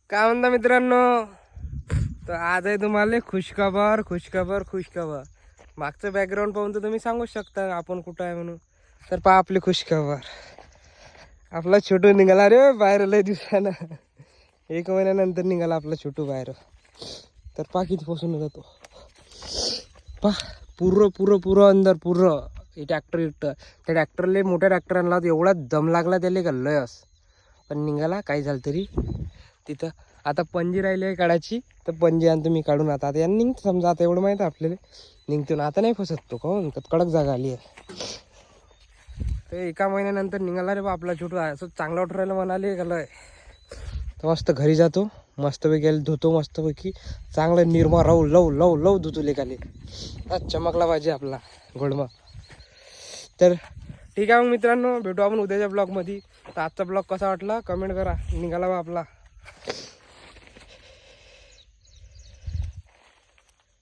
काय म्हणता मित्रांनो, तर आज आहे तुम्हाला खुशखबर. मागचं बॅकग्राऊंड पाहून तर तुम्ही सांगूच शकता आपण कुठं आहे म्हणून. तर पहा आपली खुशखबर, आपला छोटू निघाला रे बाहेर लय दिवसानं. 1 महिन्यानंतर निघाला आपला छोटू बाहेर. तर पहा किती पसून जातो, पहा पुरं अंदर पुरं. हे ट्रॅक्टर त्या ट्रॅक्टरले मोठ्या ट्रॅक्टर आणला एवढा दम लागला त्याला का लयस. पण निघाला काही झालं तरी. तिथं आता पंजी राहिली आहे काढायची, तर पंजी आणतो मी काढून. आता आता यांनी निघतो समजा, आता एवढं माहीत आहे आपल्याला निघतो ना. आता नाही फसत तो काहून, कडक जागा आली आहे. तर 1 महिन्यानंतर निघाला रे बा आपला छोटू. असं चांगला वाटू राहिलं म्हणाले का लय. तर मस्त घरी जातो, मस्तपैकी धुतो, मस्तपैकी चांगलं निरमा लव धुतो लेकाले. चमकला पाहिजे आपला गोडमा. तर ठीक आहे मग मित्रांनो, भेटू आपण उद्याच्या ब्लॉगमध्ये. तर आजचा ब्लॉग कसा वाटला कमेंट करा. निघाला बा आपला